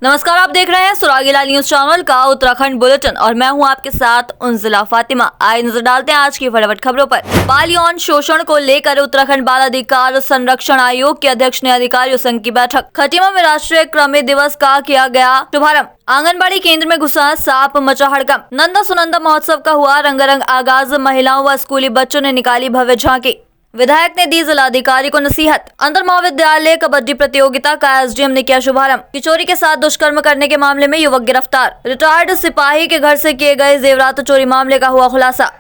नमस्कार, आप देख रहे हैं सुरागीला न्यूज चैनल का उत्तराखंड बुलेटिन और मैं हूं आपके साथ उनजिला फातिमा। आइए नजर डालते हैं आज की फटाफट खबरों पर। बाल यौन शोषण को लेकर उत्तराखंड बाल अधिकार संरक्षण आयोग के अध्यक्ष ने अधिकारियों संघ की बैठक। खटीमा में राष्ट्रीय कृमि दिवस का किया गया शुभारंभ। आंगनबाड़ी केंद्र में घुसा सांप, मचा हड़कंप। नंदा सुनंदा महोत्सव का हुआ रंगारंग आगाज। महिलाओं व स्कूली बच्चों ने निकाली भव्य झांकी। विधायक ने दी जिलाधिकारी को नसीहत। अंतर महाविद्यालय कबड्डी प्रतियोगिता का एसडीएम ने किया शुभारंभ। किशोरी के साथ दुष्कर्म करने के मामले में युवक गिरफ्तार। रिटायर्ड सिपाही के घर से किए गए जेवरात चोरी मामले का हुआ खुलासा।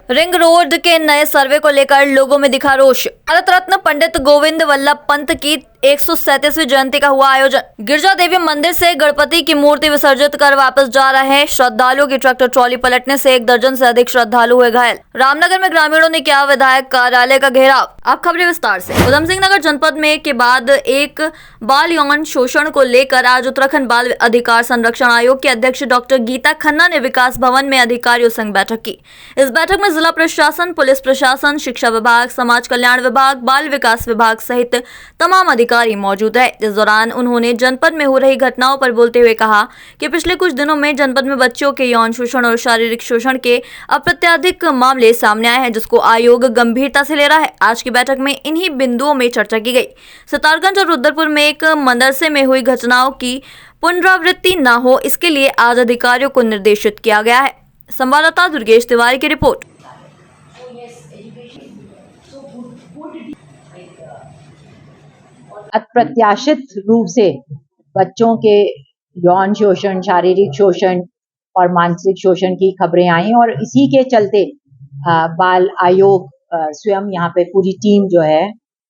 रिंग रोड के नए सर्वे को लेकर लोगों में दिखा रोष। भारत रत्न पंडित गोविंद वल्लभ पंत की 137वीं जयंती का हुआ आयोजन। गिरजा देवी मंदिर से गणपति की मूर्ति विसर्जित कर वापस जा रहे श्रद्धालुओं की ट्रैक्टर ट्रॉली पलटने से 1 दर्जन से अधिक श्रद्धालु हुए घायल। रामनगर में ग्रामीणों ने किया विधायक कार्यालय का घेराव। अब खबरें विस्तार से। उधम सिंह नगर जनपद में के बाद एक बाल यौन शोषण को लेकर आज उत्तराखंड बाल अधिकार संरक्षण आयोग के अध्यक्ष डॉक्टर गीता खन्ना ने विकास भवन में अधिकारियों संग बैठक की। इस बैठक में जिला प्रशासन, पुलिस प्रशासन, शिक्षा विभाग, समाज कल्याण विभाग, बाल विकास विभाग सहित तमाम अधिकारी मौजूद है। इस दौरान उन्होंने जनपद में हो रही घटनाओं पर बोलते हुए कहा कि पिछले कुछ दिनों में जनपद में बच्चों के यौन शोषण और शारीरिक शोषण के अप्रत्याशित मामले सामने आए हैं, जिसको आयोग गंभीरता से ले रहा है। आज की बैठक में इन्हीं बिंदुओं में चर्चा की गई। सितारगंज और रुद्रपुर में एक मदरसे में हुई घटनाओं की पुनरावृत्ति न हो, इसके लिए आज अधिकारियों को निर्देशित किया गया है। संवाददाता दुर्गेश तिवारी की रिपोर्ट। अप्रत्याशित रूप से बच्चों के यौन शोषण, शारीरिक शोषण और मानसिक शोषण की खबरें आई और इसी के चलते बाल आयोग स्वयं यहाँ पे पूरी टीम जो है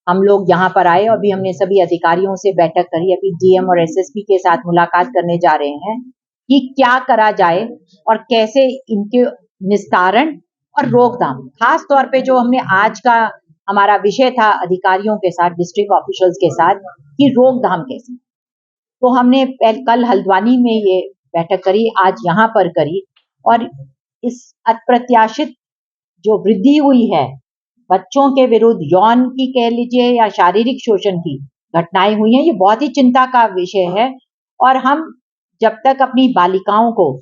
हम लोग यहाँ पर आए। अभी हमने सभी अधिकारियों से बैठक करी। अभी डीएम और एसएसपी के साथ मुलाकात करने जा रहे हैं कि क्या करा जाए और कैसे इनके निस्तारण और रोकथाम, खास तौर पे जो हमने आज का हमारा विषय था अधिकारियों के साथ, डिस्ट्रिक्ट ऑफिशियल्स के साथ, कि रोकथाम कैसे। तो हमने कल हल्द्वानी में ये बैठक करी, आज यहाँ पर करी और इस अप्रत्याशित जो वृद्धि हुई है बच्चों के विरुद्ध यौन की कह लीजिए या शारीरिक शोषण की घटनाएं हुई हैं, ये बहुत ही चिंता का विषय है। और हम जब तक अपनी बालिकाओं को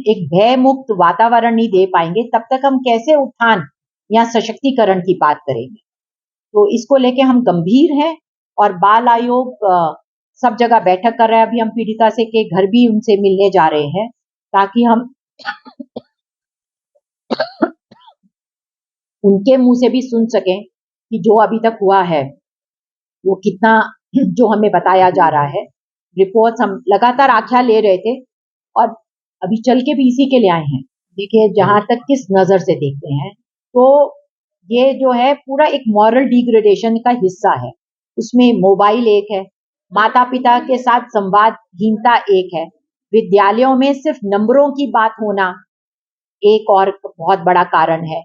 एक भय मुक्त वातावरण नहीं दे पाएंगे तब तक हम कैसे उत्थान या सशक्तिकरण की बात करेंगे। तो इसको लेके हम गंभीर हैं और बाल आयोग सब जगह बैठक कर रहा है। अभी हम पीड़िता से के घर भी उनसे मिलने जा रहे हैं ताकि हम उनके मुंह से भी सुन सकें कि जो अभी तक हुआ है वो कितना, जो हमें बताया जा रहा है। रिपोर्ट्स हम लगातार आख्या ले रहे थे और अभी चल के भी इसी के लिए आए हैं। देखिए, जहां तक किस नजर से देखते हैं तो ये जो है पूरा एक मॉरल डिग्रेडेशन का हिस्सा है। उसमें मोबाइल एक है, माता पिता के साथ संवादहीनता एक है, विद्यालयों में सिर्फ नंबरों की बात होना एक और बहुत बड़ा कारण है।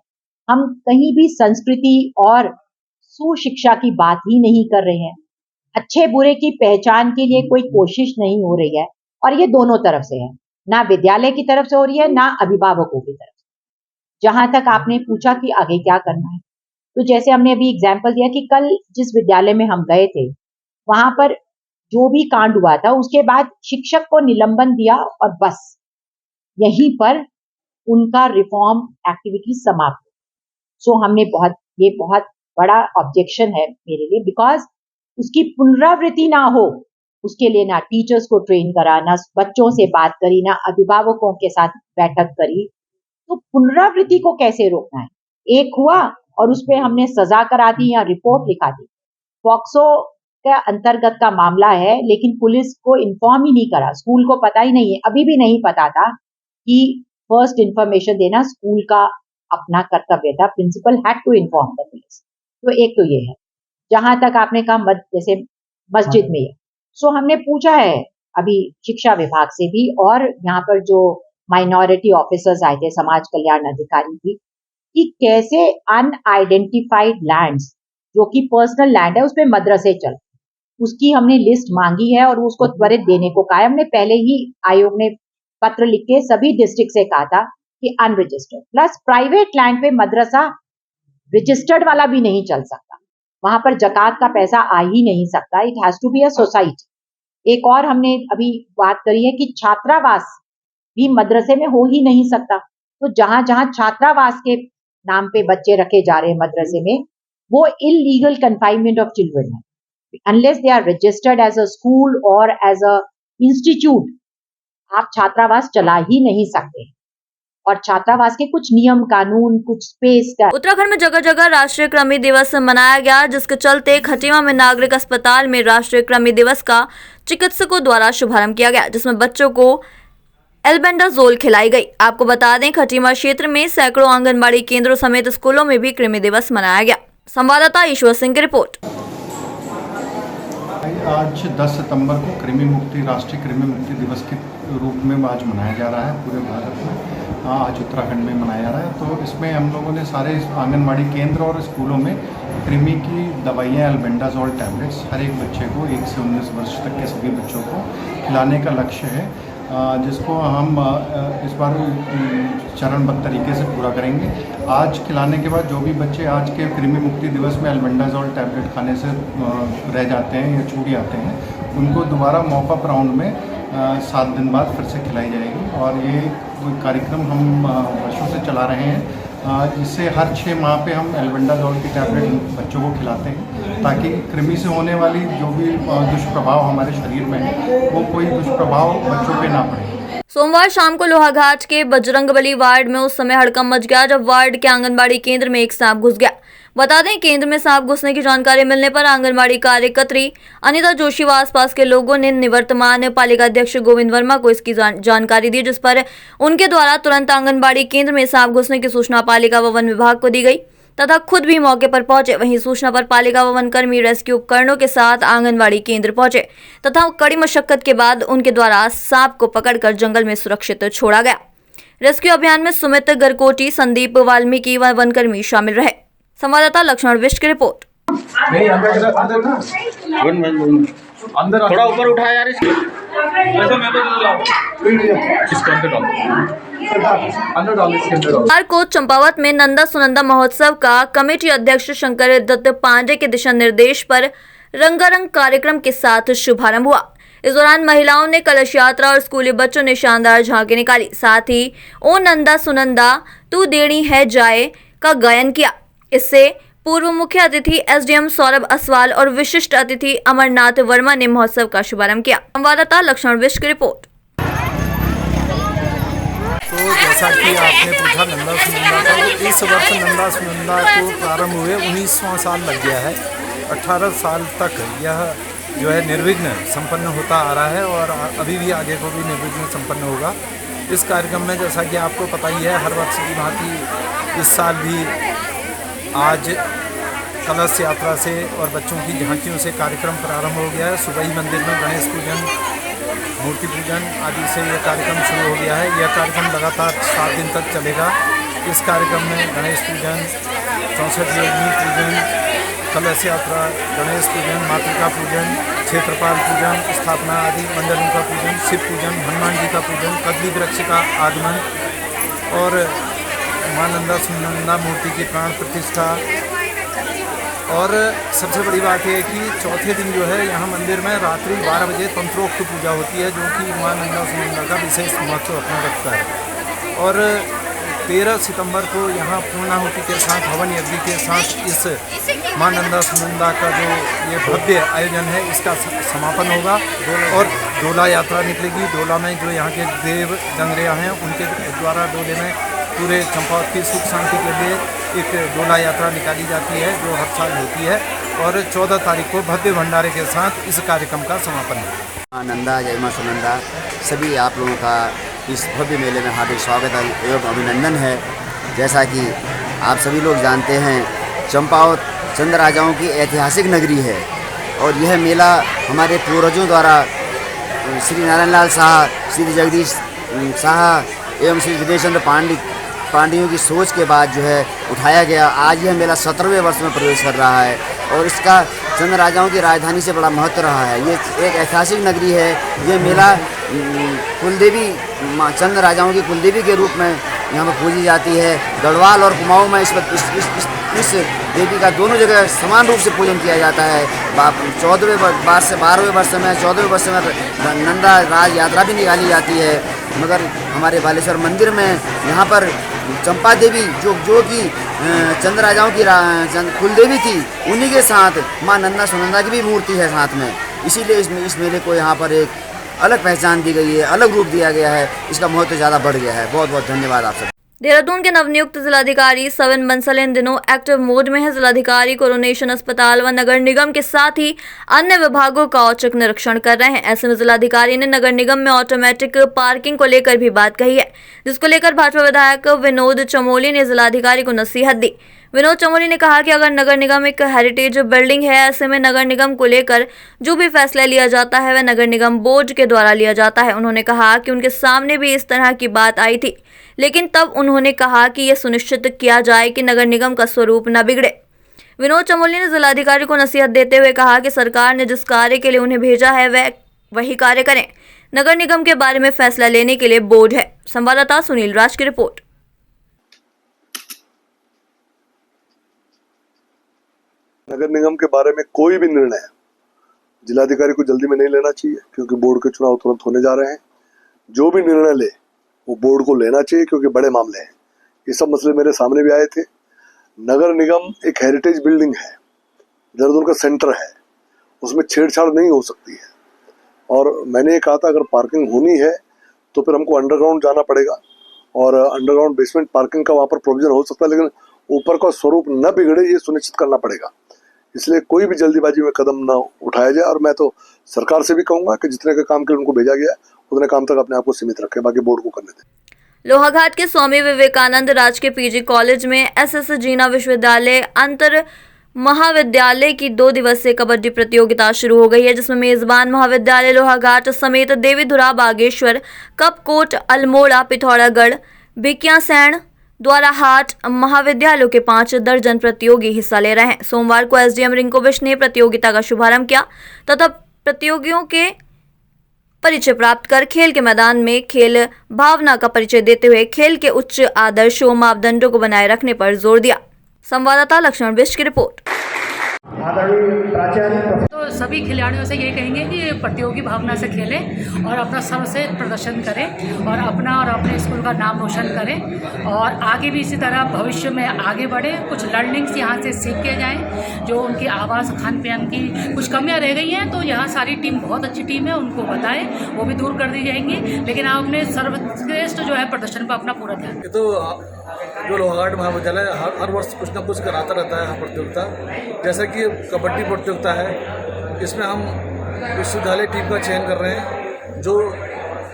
हम कहीं भी संस्कृति और सुशिक्षा की बात ही नहीं कर रहे हैं। अच्छे बुरे की पहचान के लिए कोई कोशिश नहीं हो रही है और ये दोनों तरफ से है, ना विद्यालय की तरफ से हो रही है ना अभिभावकों की तरफ से। जहां तक आपने पूछा कि आगे क्या करना है, तो जैसे हमने अभी एग्जाम्पल दिया कि कल जिस विद्यालय में हम गए थे वहां पर जो भी कांड हुआ था उसके बाद शिक्षक को निलंबन दिया और बस यहीं पर उनका रिफॉर्म एक्टिविटी समाप्त। सो हमने ये बहुत बड़ा ऑब्जेक्शन है मेरे लिए, बिकॉज उसकी पुनरावृत्ति ना हो उसके लिए ना टीचर्स को ट्रेन करा, ना बच्चों से बात करी, ना अभिभावकों के साथ बैठक करी। तो पुनरावृत्ति को कैसे रोकना है? एक हुआ और उस पर हमने सजा करा दी या रिपोर्ट लिखा दी। पॉक्सो का अंतर्गत का मामला है लेकिन पुलिस को इन्फॉर्म ही नहीं करा, स्कूल को पता ही नहीं है, अभी भी नहीं पता था कि फर्स्ट इंफॉर्मेशन देना स्कूल का अपना कर्तव्य था। Principal had to inform the police. तो एक तो ये है। जहां तक आपने कहा जैसे मस्जिद में, सो हमने पूछा है अभी शिक्षा विभाग से भी और यहाँ पर जो माइनॉरिटी ऑफिसर्स आए थे, समाज कल्याण अधिकारी भी, कि कैसे अनआइडेंटिफाइड लैंड्स जो कि पर्सनल लैंड है उस पे मदरसे चल, उसकी हमने लिस्ट मांगी है और उसको त्वरित देने को कहा है। हमने पहले ही आयोग ने पत्र लिख के सभी डिस्ट्रिक्ट से कहा था कि अनरजिस्टर्ड प्लस प्राइवेट लैंड पे मदरसा रजिस्टर्ड वाला भी नहीं चल सकता, वहां पर जकात का पैसा आ ही नहीं सकता। It has to be a society, एक और हमने अभी बात करी है कि छात्रावास भी मदरसे में हो ही नहीं सकता। तो जहां जहां छात्रावास के नाम पे बच्चे रखे जा रहे हैं मदरसे में, वो इलीगल कन्फाइनमेंट ऑफ चिल्ड्रन है। Unless they are registered as a school और एज अ इंस्टीट्यूट, आप छात्रावास चला ही नहीं सकते। और छात्रावास के कुछ नियम कानून, कुछ स्पेस का। उत्तराखंड में जगह जगह राष्ट्रीय कृमि दिवस मनाया गया, जिसके चलते खटीमा में नागरिक अस्पताल में राष्ट्रीय कृमि दिवस का चिकित्सकों द्वारा शुभारंभ किया गया, जिसमें बच्चों को एल्बेंडाजोल खिलाई गई। आपको बता दें, खटीमा क्षेत्र में सैकड़ों आंगनबाड़ी केंद्रों समेत स्कूलों में भी कृमि दिवस मनाया गया। संवाददाता ईश्वर सिंह की रिपोर्ट। आज 10 सितंबर को कृमि मुक्ति राष्ट्रीय कृमि मुक्ति दिवस के रूप में आज मनाया जा रहा है पूरे भारत में। आज उत्तराखंड में मनाया जा रहा है। तो इसमें हम लोगों ने सारे आंगनबाड़ी केंद्र और स्कूलों में कृमि की दवाइयाँ एल्बेंडाजोल टैबलेट्स हर एक बच्चे को 1 से 19 वर्ष तक के सभी बच्चों को खिलाने का लक्ष्य है, जिसको हम इस बार चरणबद्ध तरीके से पूरा करेंगे। आज खिलाने के बाद जो भी बच्चे आज के कृमि मुक्ति दिवस में एल्बेंडाजोल टैबलेट खाने से रह जाते हैं या छूट जाते हैं, उनको दोबारा मॉपअप राउंड में 7 दिन बाद फिर से खिलाई जाएगी। और ये कार्यक्रम हम वर्षों से चला रहे हैं, जिससे हर 6 माह पे हम एल्बेंडाजोल की टैबलेट बच्चों को खिलाते हैं, ताकि कृमि से होने वाली जो भी दुष्प्रभाव हमारे शरीर में है, वो कोई दुष्प्रभाव बच्चों पे ना पड़े। सोमवार शाम को लोहाघाट के बजरंगबली वार्ड में उस समय हड़कंप मच गया, जब वार्ड के आंगनबाड़ी केंद्र में एक सांप घुस गया। बता दें, केंद्र में सांप घुसने की जानकारी मिलने पर आंगनबाड़ी कार्यकर्त्री अनिता जोशी व आसपास के लोगों ने निवर्तमान पालिका अध्यक्ष गोविंद वर्मा को इसकी जानकारी दी, जिस पर उनके द्वारा तुरंत आंगनबाड़ी केंद्र में सांप घुसने की सूचना पालिका व वन विभाग को दी गई तथा खुद भी मौके पर पहुंचे। वहीं सूचना पर पालिका व वन कर्मी रेस्क्यू उपकरणों के साथ आंगनबाड़ी केंद्र पहुंचे तथा कड़ी मशक्कत के बाद उनके द्वारा सांप को पकड़कर जंगल में सुरक्षित छोड़ा गया। रेस्क्यू अभियान में सुमित गरकोटी, संदीप वाल्मीकि व वन कर्मी शामिल रहे। संवाददाता लक्ष्मण विष्ट की रिपोर्ट। नहीं अंदर थोड़ा ऊपर उठा यार इसको। सोमवार को चंपावत में नंदा सुनंदा महोत्सव का कमेटी अध्यक्ष शंकर दत्त पांडे के दिशा निर्देश पर रंगारंग कार्यक्रम के साथ शुभारंभ हुआ। इस दौरान महिलाओं ने कलश यात्रा और स्कूली बच्चों ने शानदार झांकी निकाली। साथ ही ओ नंदा सुनंदा तू देनी है जाए का गायन किया। इससे पूर्व मुख्य अतिथि एसडीएम सौरभ असवाल और विशिष्ट अतिथि अमरनाथ वर्मा ने महोत्सव का शुभारंभ किया। संवाददाता लक्ष्मण विष्ट की रिपोर्ट। तो जैसा कि आपने पूछा नंदा सुनंदा का, तो इस वर्ष नंदा सुनंदा को प्रारंभ हुए 19वां साल लग गया है। 18 साल तक यह जो है निर्विघ्न संपन्न होता आ रहा है और अभी भी आगे को भी निर्विघ्न संपन्न होगा। इस कार्यक्रम में जैसा कि आपको पता ही है, हर वर्ष की भांति इस साल भी आज कलश यात्रा से और बच्चों की झांकियों से कार्यक्रम प्रारंभ हो गया है। सुबह ही मंदिर में गणेश पूजन, मूर्ति पूजन आदि से यह कार्यक्रम शुरू हो गया है। यह कार्यक्रम लगातार 7 दिन तक चलेगा। इस कार्यक्रम में गणेश पूजन, 64 योगिनी पूजन, कलश यात्रा, गणेश पूजन, मातृका पूजन, क्षेत्रपाल पूजन, स्थापना आदि, मंडलों का पूजन, शिव पूजन, हनुमान जी का पूजन, कदली वृक्ष का आगमन और मां नंदा सुनंदा मूर्ति की प्राण प्रतिष्ठा। और सबसे बड़ी बात यह है कि चौथे दिन जो है यहाँ मंदिर में रात्रि 12 बजे तंत्रोक्त पूजा होती है, जो कि मां नंदा सुनंदा का विशेष महत्व अपना रखता है। और 13 सितंबर को यहाँ पूर्णाहुति के साथ, हवन यज्ञ के साथ इस मां नंदा सुनंदा का जो ये भव्य आयोजन है, इसका समापन होगा और डोला यात्रा निकलेगी। डोला में जो यहाँ के देव जंगरिया हैं, उनके द्वारा डोले में पूरे चंपावत की सुख शांति के लिए एक डोला यात्रा निकाली जाती है, जो हर साल होती है। और 14 तारीख को भव्य भंडारे के साथ इस कार्यक्रम का समापन है। मां नंदा, जय मां सुनंदा, सभी आप लोगों का इस भव्य मेले में हार्दिक स्वागत एवं अभिनंदन है। जैसा कि आप सभी लोग जानते हैं, चंपावत चंद राजाओं की ऐतिहासिक नगरी है और यह मेला हमारे पूर्वजों द्वारा श्री नारायण लाल शाह, श्री जगदीश शाह एवं श्री विजय चंद्र पांड्यों की सोच के बाद जो है उठाया गया। आज यह मेला 17वें वर्ष में प्रवेश कर रहा है और इसका चंद राजाओं की राजधानी से बड़ा महत्व रहा है। ये एक ऐतिहासिक नगरी है। ये मेला कुलदेवी चंद राजाओं की कुलदेवी के रूप में यहाँ पर पूजी जाती है। गढ़वाल और कुमाऊं में इस इस देवी का दोनों जगह समान रूप से पूजन किया जाता है। 14वें वर्ष से 12वें वर्ष में 14वें वर्ष में नंदा राज यात्रा भी निकाली जाती है। मगर हमारे बालेश्वर मंदिर में यहाँ पर चंपा देवी जो कि चंद राजाओं की कुलदेवी थी, उन्हीं के साथ माँ नंदा सुनंदा की भी मूर्ति है साथ में। इसीलिए इस मेले को यहाँ पर एक अलग पहचान दी गई है, अलग रूप दिया गया है, इसका महत्व ज़्यादा बढ़ गया है। बहुत बहुत धन्यवाद आप सब। देहरादून के नवनियुक्त जिलाधिकारी सविन बंसल इन दिनों एक्टिव मोड में है। जिलाधिकारी कोरोनेशन अस्पताल व नगर निगम के साथ ही अन्य विभागों का औचक निरीक्षण कर रहे हैं। ऐसे में जिलाधिकारी ने नगर निगम में ऑटोमेटिक पार्किंग को लेकर भी बात कही है, जिसको लेकर भाजपा विधायक विनोद चमोली ने जिलाधिकारी को नसीहत दी। विनोद चमोली ने कहा कि अगर नगर निगम एक हेरिटेज बिल्डिंग है, ऐसे में नगर निगम को लेकर जो भी फैसला लिया जाता है वह नगर निगम बोर्ड के द्वारा लिया जाता है। उन्होंने कहा कि उनके सामने भी इस तरह की बात आई थी, लेकिन तब उन्होंने कहा कि यह सुनिश्चित किया जाए कि नगर निगम का स्वरूप न बिगड़े। विनोद चमोली ने जिलाधिकारी को नसीहत देते हुए कहा कि सरकार ने जिस कार्य के लिए उन्हें भेजा है वह वही कार्य करें। नगर निगम के बारे में फैसला लेने के लिए बोर्ड है। संवाददाता सुनील राज की रिपोर्ट। नगर निगम के बारे में कोई भी निर्णय जिलाधिकारी को जल्दी में नहीं लेना चाहिए, क्योंकि बोर्ड के चुनाव तुरंत होने जा रहे हैं। जो भी निर्णय ले वो बोर्ड को लेना चाहिए, क्योंकि बड़े मामले हैं। ये सब मसले मेरे सामने भी आए थे। नगर निगम एक हेरिटेज बिल्डिंग है, देहरादून का सेंटर है, उसमें छेड़छाड़ नहीं हो सकती है। और मैंने ये कहा था अगर पार्किंग होनी है तो फिर हमको अंडरग्राउंड जाना पड़ेगा, और अंडरग्राउंड बेसमेंट पार्किंग का वहाँ पर प्रोविजन हो सकता है, लेकिन ऊपर का स्वरूप न बिगड़े ये सुनिश्चित करना पड़ेगा। इसलिए कोई भी जल्दीबाजी में कदम न उठाया जाए। और मैं तो सरकार से भी कहूंगा कि जितने का काम के लिए उनको भेजा गया है उतने काम तक अपने आप को सीमित रखें, बाकी बोर्ड को करने दें। लोहाघाट के स्वामी विवेकानंद राजकीय पीजी कॉलेज में एसएस जीना विश्वविद्यालय अंतर महाविद्यालय की 2 दिवसीय कबड्डी प्रतियोगिता शुरू हो गई है, जिसमें मेजबान महाविद्यालय लोहाघाट समेत देवीधुरा, बागेश्वर, कपकोट, अल्मोड़ा, पिथौरागढ़, भिकियासैंण, द्वाराहाट महाविद्यालयों के 5 दर्जन प्रतियोगी हिस्सा ले रहे हैं। सोमवार को एसडीएम रिंकू बिष्ट ने प्रतियोगिता का शुभारंभ किया तथा प्रतियोगियों के परिचय प्राप्त कर खेल के मैदान में खेल भावना का परिचय देते हुए खेल के उच्च आदर्श व मापदंडों को बनाए रखने पर जोर दिया। संवाददाता लक्ष्मण बिष्ट की रिपोर्ट। तो सभी खिलाड़ियों से ये कहेंगे कि प्रतियोगी भावना से खेलें और अपना सर्वश्रेष्ठ प्रदर्शन करें और अपना और अपने स्कूल का नाम रोशन करें, और आगे भी इसी तरह भविष्य में आगे बढ़ें। कुछ लर्निंग्स यहाँ से सीख के जाएं। जो उनकी आवास खान पान की कुछ कमियाँ रह गई हैं तो यहाँ सारी टीम बहुत अच्छी टीम है, उनको बताएं, वो भी दूर कर दी जाएंगी। लेकिन आप अपने सर्वश्रेष्ठ जो है प्रदर्शन पर अपना पूरा ध्यान। तो जो लोहाघाट महाविद्यालय हर वर्ष कुछ ना कुछ कराता रहता है प्रतियोगिता, जैसा कि कबड्डी प्रतियोगिता है। इसमें हम विश्वविद्यालय टीम का चयन कर रहे हैं। जो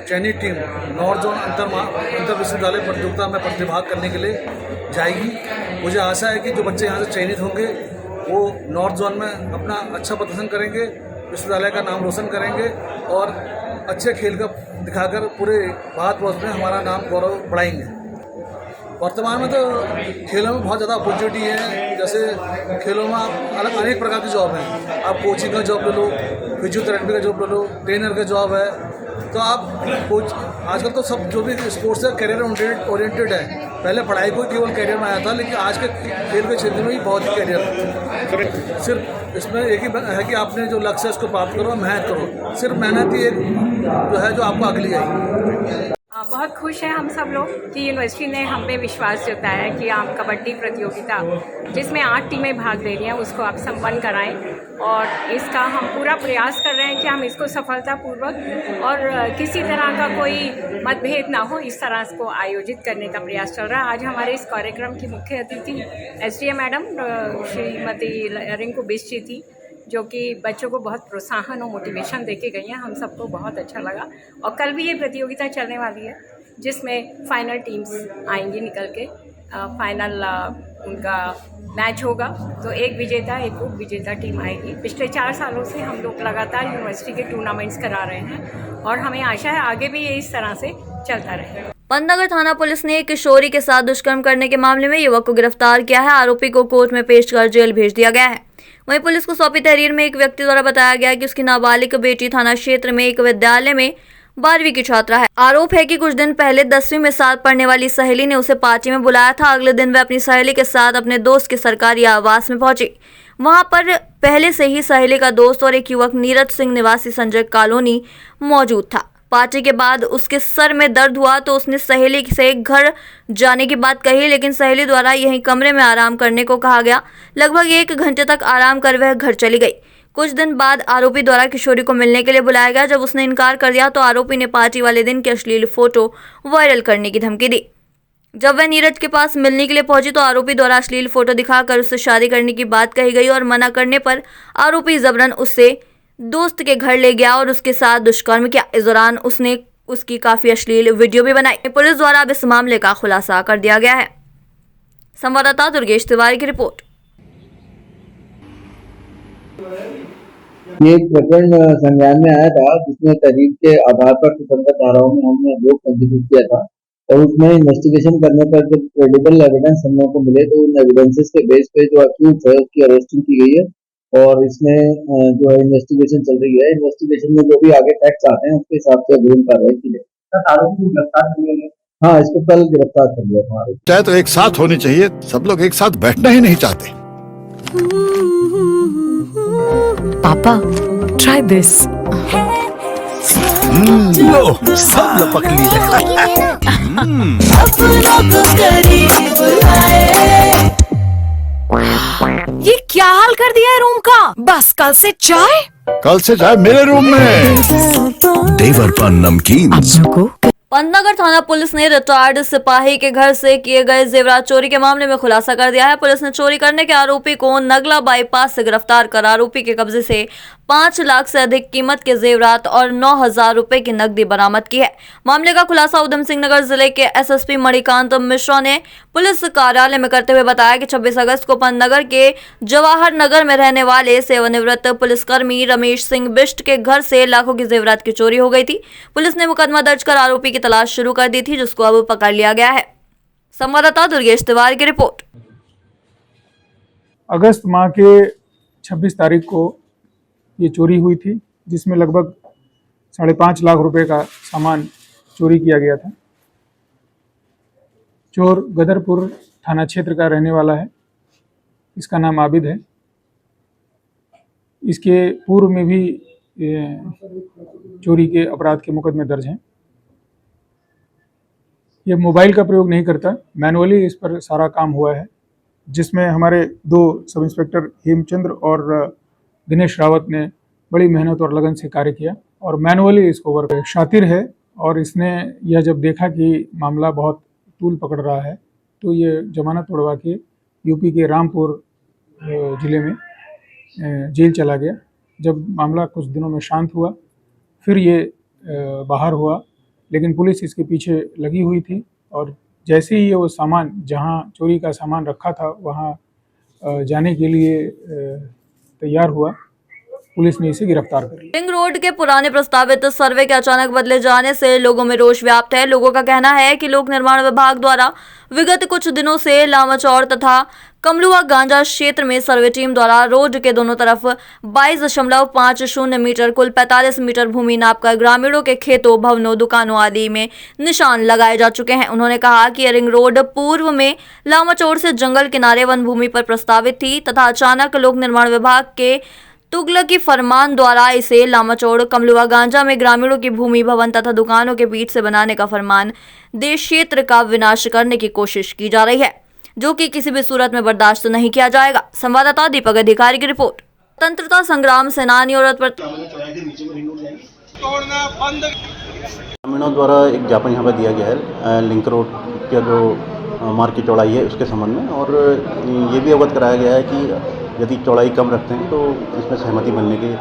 चयनित टीम नॉर्थ जोन अंतर विश्वविद्यालय प्रतियोगिता में प्रतिभाग करने के लिए जाएगी। मुझे आशा है कि जो बच्चे यहाँ से चयनित होंगे वो नॉर्थ जोन में अपना अच्छा प्रदर्शन करेंगे, विश्वविद्यालय का नाम रोशन करेंगे और अच्छे खेल का दिखाकर पूरे भारतवर्ष में हमारा नाम गौरव बढ़ाएंगे। वर्तमान में तो खेलों में बहुत ज़्यादा अपॉर्चुनिटी है। जैसे खेलों में आप अनेक प्रकार की जॉब हैं। आप कोचिंग का जॉब ले लो, फिजियोथेरेपी का जॉब ले लो, ट्रेनर का जॉब है। तो आप कोच आजकल तो सब जो भी स्पोर्ट्स है करियर ओरिएंटेड है। पहले पढ़ाई को केवल करियर में आया था, लेकिन आज के खेल के क्षेत्र में ही बहुत ही करियर है। सिर्फ इसमें एक ही है कि आपने जो लक्ष्य है उसको प्राप्त करो, मेहनत करो। सिर्फ मेहनत ही एक जो है जो आपको आगे ले आएगी। बहुत खुश हैं हम सब लोग कि यूनिवर्सिटी ने हम पे विश्वास जताया है कि आप कबड्डी प्रतियोगिता जिसमें 8 टीमें भाग ले रही हैं उसको आप संपन्न कराएं, और इसका हम पूरा प्रयास कर रहे हैं कि हम इसको सफलतापूर्वक और किसी तरह का कोई मतभेद ना हो, इस तरह इसको आयोजित करने का प्रयास चल रहा है। आज हमारे इस कार्यक्रम की मुख्य अतिथि एसडीएम मैडम श्रीमती रिंकू बिष्ट जी थी, जो कि बच्चों को बहुत प्रोत्साहन और मोटिवेशन देके गई हैं। हम सबको बहुत अच्छा लगा। और कल भी ये प्रतियोगिता चलने वाली है जिसमें फाइनल टीम्स आएंगी निकल के, फाइनल उनका मैच होगा तो एक विजेता एक उप विजेता टीम आएगी। पिछले 4 सालों से हम लोग लगातार यूनिवर्सिटी के टूर्नामेंट्स करा रहे हैं और हमें आशा है आगे भी ये इस तरह से चलता रहे। पंतनगर थाना पुलिस ने एक किशोरी के साथ दुष्कर्म करने के मामले में युवक को गिरफ्तार किया है। आरोपी को कोर्ट में पेश कर जेल भेज दिया गया है। वहीं पुलिस को सौंपी तहरीर में एक व्यक्ति द्वारा बताया गया कि उसकी नाबालिग बेटी थाना क्षेत्र में एक विद्यालय में 12वीं की छात्रा है। आरोप है कि कुछ दिन पहले 10वीं में साथ पढ़ने वाली सहेली ने उसे पार्टी में बुलाया था। अगले दिन वह अपनी सहेली के साथ अपने दोस्त के सरकारी आवास में पहुंची। वहां पर पहले से ही सहेली का दोस्त और एक युवक नीरज सिंह निवासी संजय कॉलोनी मौजूद था। पार्टी के बाद उसके सर में दर्द हुआ तो उसने सहेली से घर जाने की बात कही, लेकिन सहेली द्वारा यहीं कमरे में आराम करने को कहा गया। लगभग 1 घंटे तक आराम कर वह घर चली गई। कुछ दिन बाद आरोपी द्वारा किशोरी को मिलने के लिए बुलाया गया। जब उसने इनकार कर दिया तो आरोपी ने पार्टी वाले दिन की अश्लील फोटो वायरल करने की धमकी दी। जब वह नीरज के पास मिलने के लिए पहुंची तो आरोपी द्वारा अश्लील फोटो दिखाकर उससे शादी करने की बात कही गई और मना करने पर आरोपी जबरन उससे दोस्त के घर ले गया और उसके साथ दुष्कर्म किया। इस दौरान उसने उसकी काफी अश्लील वीडियो भी बनाई। पुलिस द्वारा अब इस मामले का खुलासा कर दिया गया है। संवाददाता दुर्गेश तिवारी की रिपोर्ट। ये प्रकरण संज्ञान में आया था जिसमें तहरीर के आधार पर सुसंगत धाराओं में हमने आरोप पंजीकृत किया था और उसमें इन्वेस्टिगेशन करने पर जब क्रेडिबल एविडेंस हम लोगों को मिले तो उन एविडेंसेस के बेस पे जो अक्यूज है उसकी अरेस्टिंग की गई है और इसमें जो है इन्वेस्टिगेशन चल रही है। इन्वेस्टिगेशन में जो भी आगे फैक्ट्स आते हैं उसके हिसाब से अग्रिम कार्रवाई की जाएगी। आरोपी को गिरफ्तार कर लिया गया। हाँ, इसको कल गिरफ्तार कर लिया हमारे। चाहे तो एक साथ होनी चाहिए, सब लोग एक साथ बैठना ही नहीं चाहते। पापा, try this. लो, सब लपक लिए। ये क्या हाल कर दिया है रूम का? बस कल से चाय? कल से चाय मेरे रूम में। देवर पान नमकीन। पंतनगर थाना पुलिस ने रिटायर्ड सिपाही के घर से किए गए जेवरात चोरी के मामले में खुलासा कर दिया है। पुलिस ने चोरी करने के आरोपी को नगला बाईपास से गिरफ्तार कर आरोपी के कब्जे से 5 लाख से अधिक कीमत के जेवरात और 9,000 रुपए की नकदी बरामद की है। मामले का खुलासा उधम सिंह नगर जिले के एसएसपी मणिकांत मिश्रा ने पुलिस कार्यालय में करते हुए बताया कि 26 अगस्त को पंतनगर के जवाहर नगर में रहने वाले सेवानिवृत्त पुलिसकर्मी रमेश सिंह बिष्ट के घर से लाखों की जेवरात की चोरी हो गई थी। पुलिस ने मुकदमा दर्ज कर आरोपी की तलाश शुरू कर दी थी, जिसको अब पकड़ लिया गया है। संवाददाता दुर्गेश तिवारी की रिपोर्ट। अगस्त माह के 26 तारीख को ये चोरी हुई थी, जिसमें लगभग 5.5 लाख रुपए का सामान चोरी किया गया था। चोर गदरपुर थाना क्षेत्र का रहने वाला है। इसका नाम आबिद है। इसके पूर्व में भी चोरी के अपराध के मुकदमे दर्ज हैं। ये मोबाइल का प्रयोग नहीं करता, मैनुअली इस पर सारा काम हुआ है, जिसमें हमारे 2 सब इंस्पेक्टर हेमचंद्र और दिनेश रावत ने बड़ी मेहनत और लगन से कार्य किया और मैनुअली इसको वर्क शातिर है। और इसने यह जब देखा कि मामला बहुत तूल पकड़ रहा है तो ये जमानत तोड़वा के यूपी के रामपुर ज़िले में जेल चला गया। जब मामला कुछ दिनों में शांत हुआ फिर ये बाहर हुआ, लेकिन पुलिस इसके पीछे लगी हुई थी और जैसे ही ये वो सामान जहां चोरी का सामान रखा था वहां जाने के लिए तैयार हुआ, पुलिस ने इसे गिरफ्तार कर लिया। रिंग रोड के पुराने प्रस्तावित सर्वे के अचानक बदले जाने से लोगों में रोष व्याप्त है। लोगों का कहना है कि लोक निर्माण विभाग द्वारा विगत कुछ दिनों से लामाचौड़ तथा कमलुआ गांजा क्षेत्र में सर्वे टीम द्वारा रोड के दोनों तरफ 22.50 मीटर कुल 45 मीटर भूमि नापकर ग्रामीणों के खेतों, भवनों, दुकानों आदि में निशान लगाए जा चुके हैं। उन्होंने कहा कि रिंग रोड पूर्व में लामाचौड़ से जंगल किनारे वन भूमि पर प्रस्तावित थी तथा अचानक लोक निर्माण विभाग के तुगलकी फरमान द्वारा इसे लामाचौड़ कमलुआ गांजा में ग्रामीणों की भूमि, भवन तथा दुकानों के बीच से बनाने का फरमान देश क्षेत्र का विनाश करने की कोशिश की जा रही है, जो कि किसी भी सूरत में बर्दाश्त नहीं किया जाएगा। संवाददाता दीपक अधिकारी की रिपोर्ट। स्वतंत्रता संग्राम सेनानी और ग्रामीणों द्वारा एक ज्ञापन यहाँ पर दिया गया है लिंक रोड का जो मार्ग की चौड़ाई है उसके संबंध में, और ये भी अवगत कराया गया है कि यदि चौड़ाई कम रखते हैं तो इसमें सहमति बनने के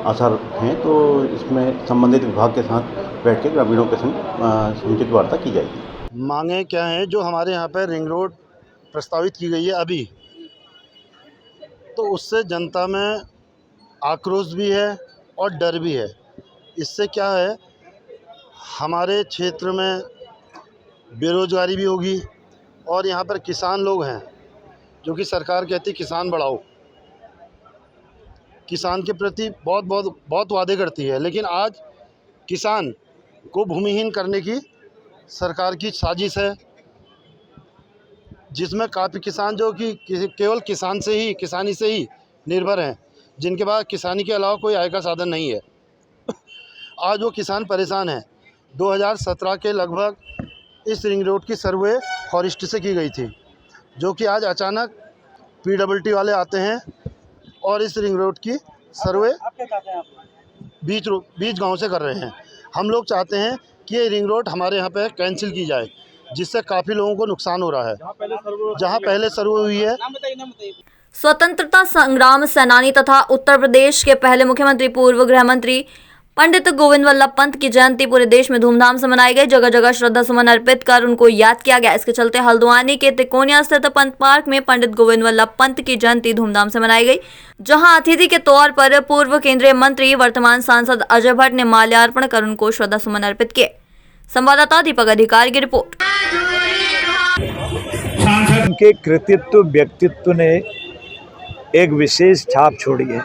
आसार हैं, तो इसमें संबंधित विभाग के साथ बैठ के ग्रामीणों के संग समुचित वार्ता की जाएगी। मांगें क्या हैं जो हमारे यहाँ पर रिंग रोड प्रस्तावित की गई है अभी, तो उससे जनता में आक्रोश भी है और डर भी है। इससे क्या है, हमारे क्षेत्र में बेरोजगारी भी होगी और यहाँ पर किसान लोग हैं जो कि सरकार कहती किसान बढ़ाओ, किसान के प्रति बहुत वादे करती है, लेकिन आज किसान को भूमिहीन करने की सरकार की साजिश है, जिसमें काफ़ी किसान जो कि केवल किसानी से ही निर्भर हैं, जिनके पास किसानी के अलावा कोई आय का साधन नहीं है। आज वो किसान परेशान हैं। 2017 के लगभग इस रिंग रोड की सर्वे फॉरेस्ट से की गई थी, जो कि आज अचानक PWT वाले आते हैं और इस रिंग रोड की सर्वे बीच गांव से कर रहे हैं। हम लोग चाहते हैं कि ये रिंग रोड हमारे यहाँ पे कैंसिल की जाए, जिससे काफ़ी लोगों को नुकसान हो रहा है। जहाँ पहले सर्वे हुई है। स्वतंत्रता संग्राम सेनानी तथा उत्तर प्रदेश के पहले मुख्यमंत्री पूर्व गृह मंत्री पंडित गोविंद वल्लभ पंत की जयंती पूरे देश में धूमधाम से मनाई गई। जगह जगह श्रद्धा सुमन अर्पित कर उनको याद किया गया। इसके चलते हल्द्वानी के तिकोनिया स्थित पंत पार्क में पंडित गोविंद वल्लभ पंत की जयंती धूमधाम से मनाई गई, जहां अतिथि के तौर पर पूर्व केंद्रीय मंत्री वर्तमान सांसद अजय भट्ट ने माल्यार्पण कर उनको श्रद्धा सुमन अर्पित किए। संवाददाता दीपक अधिकारी की रिपोर्ट। उनके कृतित्व व्यक्तित्व ने एक विशेष छाप छोड़ी है।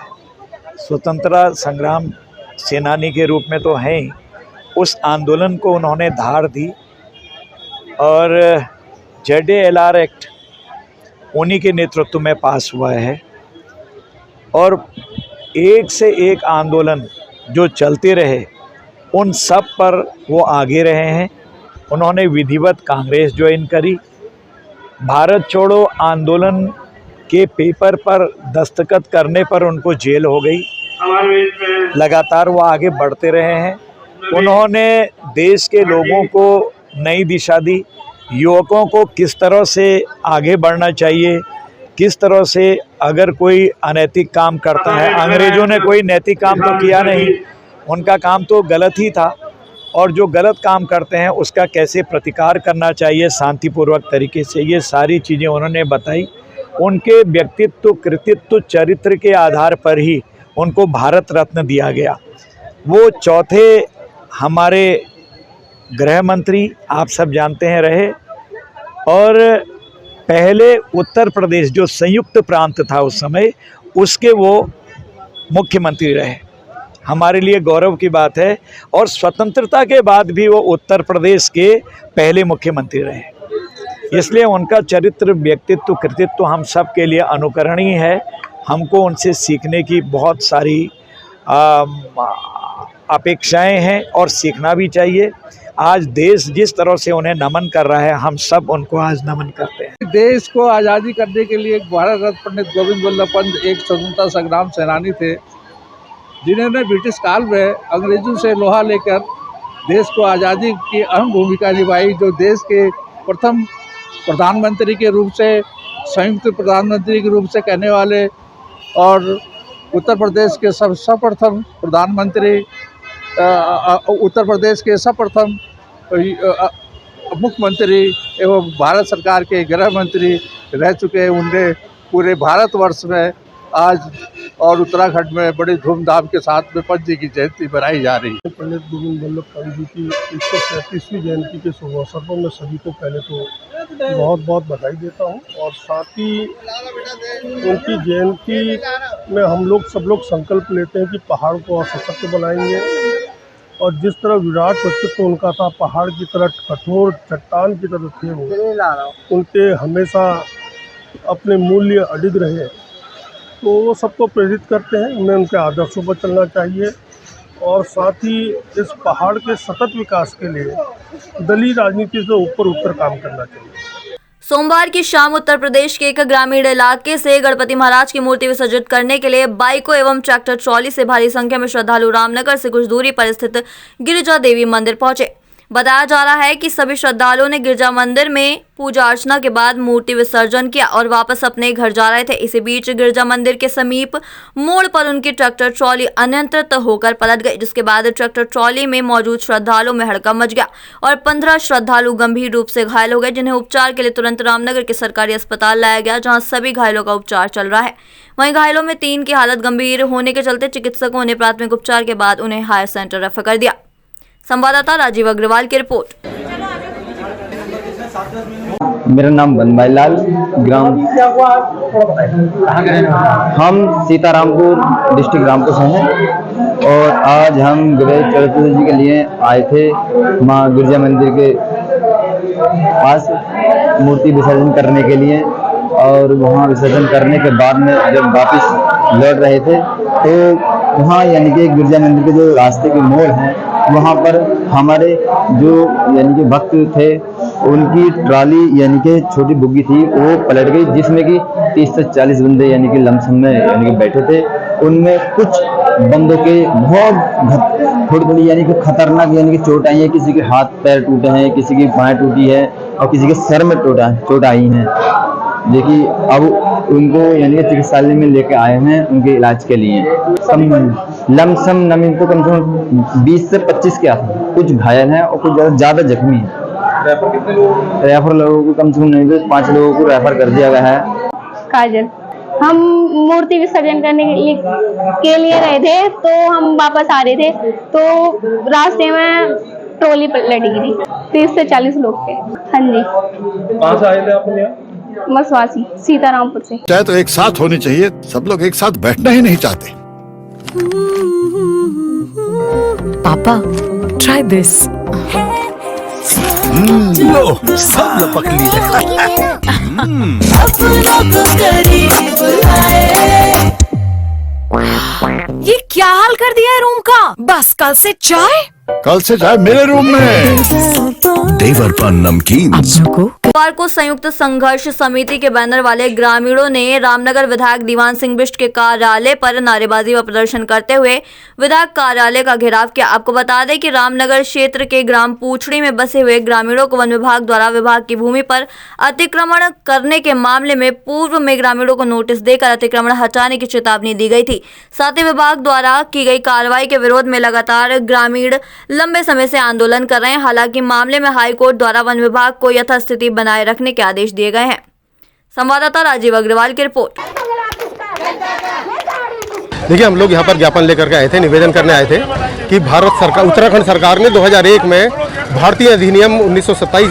स्वतंत्रता संग्राम सेनानी के रूप में तो हैं ही, उस आंदोलन को उन्होंने धार दी और ZALR एक्ट उन्हीं के नेतृत्व में पास हुआ है और एक से एक आंदोलन जो चलते रहे उन सब पर वो आगे रहे हैं। उन्होंने विधिवत कांग्रेस ज्वाइन करी। भारत छोड़ो आंदोलन के पेपर पर दस्तखत करने पर उनको जेल हो गई। लगातार वो आगे बढ़ते रहे हैं। उन्होंने देश के लोगों को नई दिशा दी, युवकों को किस तरह से आगे बढ़ना चाहिए, किस तरह से अगर कोई अनैतिक काम करता है। अंग्रेजों ने कोई नैतिक काम तो किया नहीं, उनका काम तो गलत ही था, और जो गलत काम करते हैं उसका कैसे प्रतिकार करना चाहिए शांतिपूर्वक तरीके से, ये सारी चीज़ें उन्होंने बताई। उनके व्यक्तित्व, कृतित्व, चरित्र के आधार पर ही उनको भारत रत्न दिया गया। वो चौथे हमारे गृह मंत्री आप सब जानते हैं रहे, और पहले उत्तर प्रदेश जो संयुक्त प्रांत था उस समय, उसके वो मुख्यमंत्री रहे। हमारे लिए गौरव की बात है। और स्वतंत्रता के बाद भी वो उत्तर प्रदेश के पहले मुख्यमंत्री रहे। इसलिए उनका चरित्र, व्यक्तित्व, कृतित्व हम सब के लिए अनुकरणीय है। हमको उनसे सीखने की बहुत सारी अपेक्षाएं हैं और सीखना भी चाहिए। आज देश जिस तरह से उन्हें नमन कर रहा है, हम सब उनको आज नमन करते हैं। देश को आज़ादी करने के लिए भारत रत्न पंडित गोविंद वल्लभ पंत एक स्वतंत्रता संग्राम सेनानी थे, जिन्होंने ब्रिटिश काल में अंग्रेजों से लोहा लेकर देश को आज़ादी की अहम भूमिका निभाई। जो देश के प्रथम प्रधानमंत्री के रूप से, संयुक्त प्रधानमंत्री के रूप से कहने वाले, और उत्तर प्रदेश के सर्वप्रथम प्रधानमंत्री, उत्तर प्रदेश के सर्वप्रथम मुख्यमंत्री एवं भारत सरकार के गृह मंत्री रह चुके हैं। उनने पूरे भारतवर्ष में आज और उत्तराखंड में बड़ी धूमधाम के साथ में पंत जी की जयंती मनाई जा रही है। पंडित गोविंद वल्लभ पंत जी की 137वीं जयंती के शुभ अवसर पर मैं सभी को पहले तो बहुत बहुत बधाई देता हूं, और साथ ही उनकी जयंती में हम लोग सब लोग संकल्प लेते हैं कि पहाड़ को और सशक्त बनाएंगे। और जिस तरह विराट व्यक्तित्व उनका था, पहाड़ की तरह कठोर चट्टान की तरह थे वो, उनके हमेशा अपने मूल्य अडिग रहे, तो वो सबको प्रेरित करते हैं। उन्हें उनके आदर्शों पर चलना चाहिए, और साथ ही इस पहाड़ के सतत विकास के लिए दलीय राजनीति से ऊपर उठकर काम करना चाहिए। सोमवार की शाम उत्तर प्रदेश के एक ग्रामीण इलाके से गणपति महाराज की मूर्ति विसर्जित करने के लिए बाइकों एवं ट्रैक्टर ट्रॉली से भारी संख्या में श्रद्धालु रामनगर से कुछ दूरी पर स्थित गिरिजा देवी मंदिर पहुंचे। बताया जा रहा है कि सभी श्रद्धालुओं ने गिरजा मंदिर में पूजा अर्चना के बाद मूर्ति विसर्जन किया और वापस अपने घर जा रहे थे। इसी बीच गिरजा मंदिर के समीप मोड़ पर उनकी ट्रैक्टर ट्रॉली अनियंत्रित होकर पलट गई, जिसके बाद ट्रैक्टर ट्रॉली में मौजूद श्रद्धालुओं में हड़कंप मच गया और 15 श्रद्धालु गंभीर रूप से घायल हो गए, जिन्हें उपचार के लिए तुरंत रामनगर के सरकारी अस्पताल लाया गया, जहाँ सभी घायलों का उपचार चल रहा है। वहीं घायलों में 3 की हालत गंभीर होने के चलते चिकित्सकों ने प्राथमिक उपचार के बाद उन्हें हायर सेंटर रेफर कर दिया। संवाददाता राजीव अग्रवाल की रिपोर्ट। मेरा नाम बनवाई लाल, ग्राम हम सीतारामपुर डिस्ट्रिक्ट रामपुर से हैं। और आज हम गणेश चतुर्थी के लिए आए थे माँ गिरजा मंदिर के पास मूर्ति विसर्जन करने के लिए। और वहाँ विसर्जन करने के बाद में जब वापस लौट रहे थे तो वहाँ यानी कि गिरजा मंदिर के जो रास्ते के मोड़ हैं वहाँ पर हमारे जो यानी कि भक्त थे उनकी ट्राली यानी कि छोटी बुग्गी थी वो पलट गई, जिसमें कि 30 से 40 बंदे यानी कि लमसम में यानी कि बैठे थे। उनमें कुछ बंदों के बहुत थोड़ी थोड़ी यानी कि खतरनाक यानी कि चोट आई है। किसी के हाथ पैर टूटे हैं, किसी की बाँह टूटी है और किसी के सर में चोट आई है। देखिए अब उनको यानी कि चिकित्सालय में लेके आए हैं उनके इलाज के लिए। लमसम नमी तो कम से कम 20 से 25 के आसपास, कुछ घायल हैं और कुछ ज़्यादा जख्मी हैं। रेफर लोगों को कम से कम नहीं तो 5 लोगों को रेफर कर दिया गया है। काजल, हम मूर्ति विसर्जन करने के लिए गए थे तो हम वापस आ रहे थे तो रास्ते में ट्रॉली पलट गई थी। 30 से 40 लोग थे। हाँ जी। कहाँ से आए थे आप यहाँ? मसवासी, सीतारामपुर से। चाहे तो एक साथ होनी चाहिए, सब लोग एक साथ बैठना ही नहीं चाहते। पापा, try this. लो, सब लपक लिए। ये क्या हाल कर दिया है रूम का? बस कल से चाय मेरे रूम में। देवर पान नमकीन। बुधवार को संयुक्त संघर्ष समिति के बैनर वाले ग्रामीणों ने रामनगर विधायक दीवान सिंह बिष्ट के कार्यालय पर नारेबाजी व प्रदर्शन करते हुए विधायक कार्यालय का घेराव किया। आपको बता दें कि रामनगर क्षेत्र के ग्राम पूछड़ी में बसे हुए ग्रामीणों को वन विभाग द्वारा विभाग की भूमि पर अतिक्रमण करने के मामले में पूर्व में ग्रामीणों को नोटिस देकर अतिक्रमण हटाने की चेतावनी दी गई थी। साथ ही विभाग द्वारा की गई कार्रवाई के विरोध में लगातार ग्रामीण लंबे समय से आंदोलन कर रहे हैं। हालांकि मामले में हाई कोर्ट द्वारा वन विभाग को यथास्थिति बनाए रखने के आदेश दिए गए हैं। संवाददाता राजीव अग्रवाल की रिपोर्ट। देखिए, हम लोग यहाँ पर ज्ञापन लेकर के आए थे, निवेदन करने आए थे कि भारत सरकार, उत्तराखंड सरकार ने 2001 में भारतीय अधिनियम 1927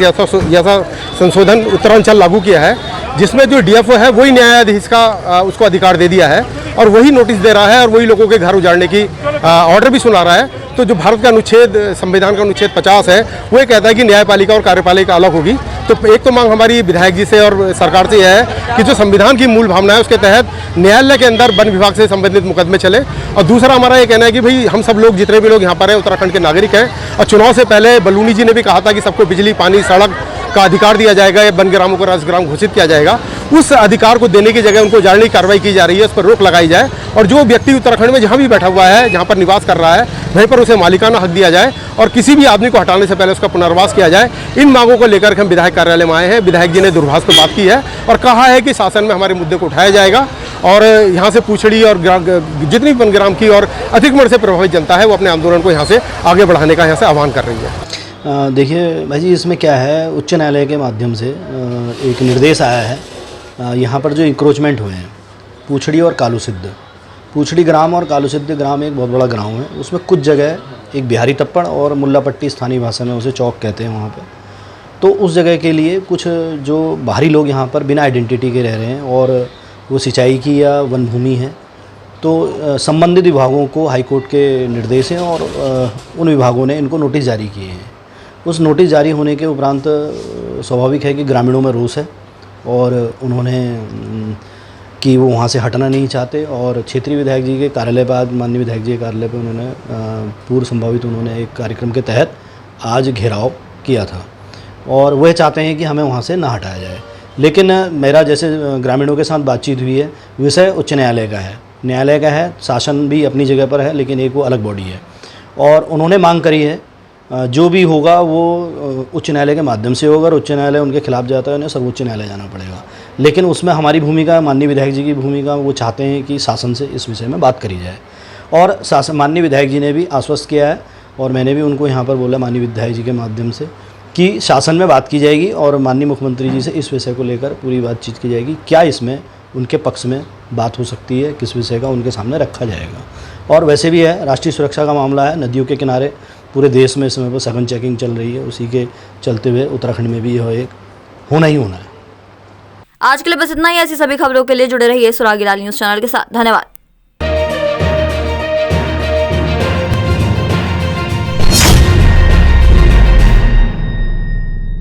जैसा संशोधन उत्तरांचल लागू किया है, जिसमें जो डीएफओ है वही न्यायाधीश का उसको अधिकार दे दिया है और वही नोटिस दे रहा है और वही लोगों के घर उजाड़ने की ऑर्डर भी सुना रहा है। तो जो भारत का अनुच्छेद, संविधान का अनुच्छेद 50 है वो ये कहता है कि न्यायपालिका और कार्यपालिका अलग होगी। तो एक तो मांग हमारी विधायक जी से और सरकार से यह है कि जो संविधान की मूल भावना है उसके तहत न्यायालय के अंदर वन विभाग से संबंधित मुकदमे चले। और दूसरा हमारा ये कहना है कि भाई हम सब लोग, जितने भी लोग यहाँ पर हैं, उत्तराखंड के नागरिक हैं और चुनाव से पहले बलूनी जी ने भी कहा था कि सबको बिजली, पानी, सड़क का अधिकार दिया जाएगा, या वन ग्रामों को राजग्राम घोषित किया जाएगा। उस अधिकार को देने की जगह उनको उजाड़ने की कार्रवाई की जा रही है, उस पर रोक लगाई जाए और जो व्यक्ति उत्तराखंड में जहाँ भी बैठा हुआ है, जहाँ पर निवास कर रहा है, वहीं पर उसे मालिकाना हक दिया जाए और किसी भी आदमी को हटाने से पहले उसका पुनर्वास किया जाए। इन मांगों को लेकर हम विधायक कार्यालय में आए हैं। विधायक जी ने दूरभाष पर बात की है और कहा है कि शासन में हमारे मुद्दे को उठाया जाएगा और यहाँ से पूछड़ी और जितनी भी वनग्राम की और अतिक्रमण से प्रभावित जनता है वो अपने आंदोलन को यहाँ से आगे बढ़ाने का यहाँ से आह्वान कर रही है। देखिए भाई जी, इसमें क्या है, उच्च न्यायालय के माध्यम से एक निर्देश आया है। यहाँ पर जो इंक्रोचमेंट हुए हैं पूछड़ी और कालूसिद्ध, पूछड़ी ग्राम और कालूसिद्ध ग्राम एक बहुत बड़ा ग्राम है। उसमें कुछ जगह एक बिहारी टप्पड़ और मुल्लापट्टी स्थानीय भाषा में उसे चौक कहते हैं वहाँ पे। तो उस जगह के लिए कुछ जो बाहरी लोग यहाँ पर बिना आइडेंटिटी के रह रहे हैं और वो सिंचाई की या वन भूमि है, तो संबंधित विभागों को हाईकोर्ट के निर्देश हैं और उन विभागों ने इनको नोटिस जारी किए हैं। उस नोटिस जारी होने के उपरांत स्वाभाविक है कि ग्रामीणों में रोष है और उन्होंने कि वो वहाँ से हटना नहीं चाहते और क्षेत्रीय विधायक जी के कार्यालय पर, आज माननीय विधायक जी के कार्यालय पर उन्होंने पूर्व संभावित उन्होंने एक कार्यक्रम के तहत आज घेराव किया था और वह चाहते हैं कि हमें वहाँ से ना हटाया जाए। लेकिन मेरा जैसे ग्रामीणों के साथ बातचीत हुई है, विषय उच्च न्यायालय का है, न्यायालय का है, शासन भी अपनी जगह पर है, लेकिन एक वो अलग बॉडी है और उन्होंने मांग करी है जो भी होगा वो उच्च न्यायालय के माध्यम से होगा और उच्च न्यायालय उनके खिलाफ जाता है, उन्हें सर्वोच्च न्यायालय जाना पड़ेगा। लेकिन उसमें हमारी भूमिका, माननीय विधायक जी की भूमिका, वो चाहते हैं कि शासन से इस विषय में बात करी जाए और शासन, माननीय विधायक जी ने भी आश्वस्त किया है और मैंने भी उनको यहाँ पर बोला माननीय विधायक जी के माध्यम से कि शासन में बात की जाएगी और माननीय मुख्यमंत्री जी से इस विषय को लेकर पूरी बातचीत की जाएगी, क्या इसमें उनके पक्ष में बात हो सकती है, किस विषय का उनके सामने रखा जाएगा। और वैसे भी है, राष्ट्रीय सुरक्षा का मामला है, नदियों के किनारे पूरे देश में इस समय पर सघन चेकिंग चल रही है, उसी के चलते हुए उत्तराखंड में भी यह एक होना ही होना है। आज के लिए बस इतना ही। ऐसी सभी खबरों के लिए जुड़े रहिए सुरागी लाल न्यूज़ चैनल के साथ। धन्यवाद।